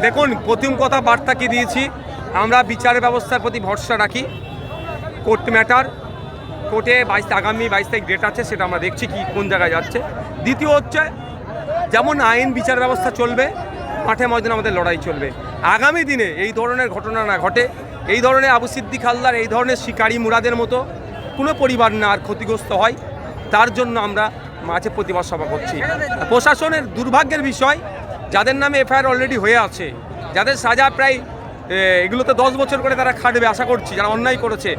দেখুন, প্রথম কথা বার্তা কি দিয়েছি, আমরা বিচার ব্যবস্থার প্রতি ভরসা রাখি। কোর্ট ম্যাটার, কোর্টে আগামী 22 তারিখ ডেট আছে, সেটা আমরা দেখছি কি কোন জায়গায় যাচ্ছে। দ্বিতীয় হচ্ছে, যেমন আইন বিচার ব্যবস্থা চলবে, মাঠে ময়দানে আমাদের লড়াই চলবে। আগামী দিনে এই ধরনের ঘটনা না ঘটে, এই ধরনের আবু সিদ্দিক হালদার, এই ধরনের শিকারী মুরাদের মতো কোনো পরিবার না আর ক্ষতিগ্রস্ত হয়, তার জন্য আমরা মাঝে প্রতিবাদ সভা করছি। প্রশাসনের দুর্ভাগ্যের বিষয়, যাদের নামে এফআইআর অলরেডি হয়ে আছে, যাদের সাজা প্রায় এগুলোতে 10 বছর করে তারা খাটবে আশা করছি, যারা অন্যায় করেছে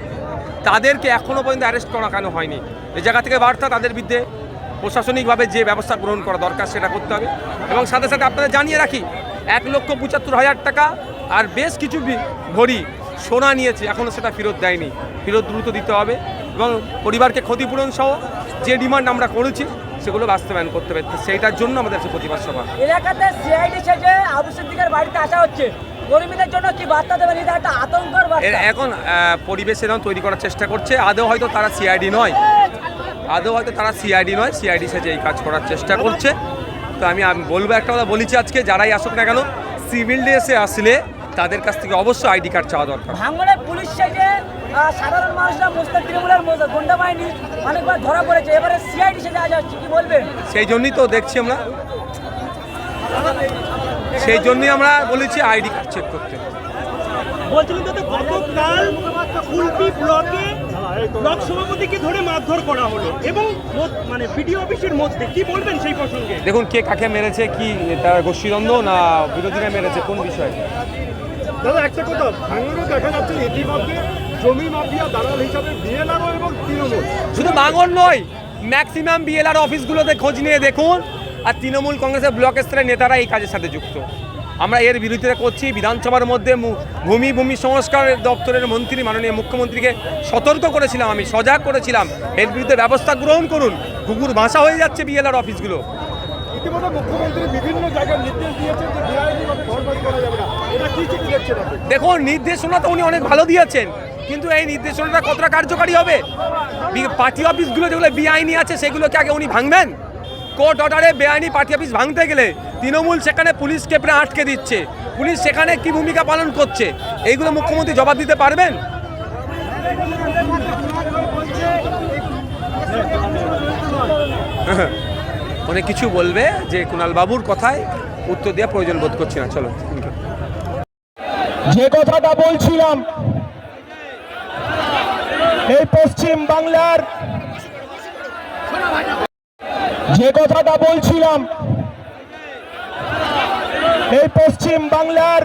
তাদেরকে এখনও পর্যন্ত অ্যারেস্ট করা কেন হয়নি। এই জায়গা থেকে বার্তা, তাদের বিরুদ্ধে প্রশাসনিকভাবে যে ব্যবস্থা গ্রহণ করা দরকার সেটা করতে হবে। এবং সাথে সাথে আপনাদের জানিয়ে রাখি, 1,75,000 টাকা আর বেশ কিছু ভরি সোনা নিয়েছে, এখনও সেটা ফেরত দেয়নি, ফেরত দ্রুত দিতে হবে। এবং পরিবারকে ক্ষতিপূরণ সহ যে ডিমান্ড আমরা করেছি সেগুলো বাস্তবায়ন করতে হবে, সেইটার জন্য আমাদের প্রতিবাদ সভা। এলাকাতে সিআইডি সেজে আবু সিদ্দিকের বাড়িতে আসা হচ্ছে, কর্মীদের জন্য কি বার্তা দেবেন? এটা একটা আতঙ্কের বার্তা। এখন পরিবেশ এরকম তৈরি করার চেষ্টা করছে, আদৌ হয়তো তারা সিআইডি নয়, সিআইডি সেজে এই কাজ করার চেষ্টা করছে। তো আমি বলবো, একটা কথা বলেছি আজকে, যারাই আসুক না কেন, সিভিল ড্রেসে আসলে তাদের কাছ থেকে অবশ্যই আইডি কার্ড চাওয়া দরকার। ভাঙড়ে পুলিশ সেজে সাধারণ মানুষরা মুসলিম তৃণমূলের গুন্ডা বাহিনী অনেকবার ধরা পড়েছে, এবারে সিআইডি সেজে আসা হচ্ছে, কি বলবেন? সেই জন্যই তো দেখছি আমরা, সেই জন্যই আমরা বলেছি আইডি কার্ড চেক করতে। বলছিলেন তো গতকাল কুলপি ব্লকে ব্লক সভাপতিকে ধরে মারধর করা হলো এবং মানে বিডিও অফিসের মধ্যে, কি বলবেন সেই প্রসঙ্গে? দেখুন, কে কাকে মেরেছে, কি তার গোষ্ঠীদ্বন্দ্ব না বিরোধীরা মেরেছে, কোন বিষয়? দাদা একটা কথা, ভাঙড়ে দেখা যাচ্ছে ইতিমধ্যে জমি মাফিয়া দালাল হিসাবে বিএলআরও এবং তৃণমূল, শুধু ভাঙড় নয়, ম্যাক্সিমাম বিএলআর অফিসগুলোতে খোঁজ নিয়ে দেখুন, আর তৃণমূল কংগ্রেসের ব্লক স্তরের নেতারা এই কাজের সাথে যুক্ত। আমরা এর বিরোধিতা করছি। বিধানসভার মধ্যে ভূমি সংস্কার দপ্তরের মন্ত্রী মাননীয় মুখ্যমন্ত্রীকে সতর্ক করেছিলাম, আমি সজাগ করেছিলাম, এর বিরুদ্ধে ব্যবস্থা গ্রহণ করুন। কুকুর ভাষা হয়ে যাচ্ছে বিএলআর অফিসগুলো। ইতিমধ্যে মুখ্যমন্ত্রী বিভিন্ন জায়গায় নির্দেশ দিয়েছেন যে বেআইনিভাবে ঘরবাড়ি করা যাবে না, এটা কি চিঠি দেখছেন আপনি? দেখুন, নির্দেশনা তো উনি অনেক ভালো দিয়েছেন, কিন্তু এই নির্দেশনাটা কতটা কার্যকারী হবে? পার্টি অফিসগুলো যেগুলো বেআইনি আছে সেগুলোকে আগে উনি ভাঙবেন? কোর্ট অর্ডারে বেআইনি পার্টি অফিস ভাঙতে গেলে তৃণমূল সেখানে পুলিশকে প্রায় আটকে দিচ্ছে, পুলিশ সেখানে কি ভূমিকা পালন করছে, এইগুলো মুখ্যমন্ত্রী জবাব দিতে পারবেন? অনেক কিছু বলবে, যে কুণাল বাবুর কথায় উত্তর দেওয়া প্রয়োজন বোধ করছি না। চলো, যে কথাটা বলছিলাম, এই পশ্চিম বাংলার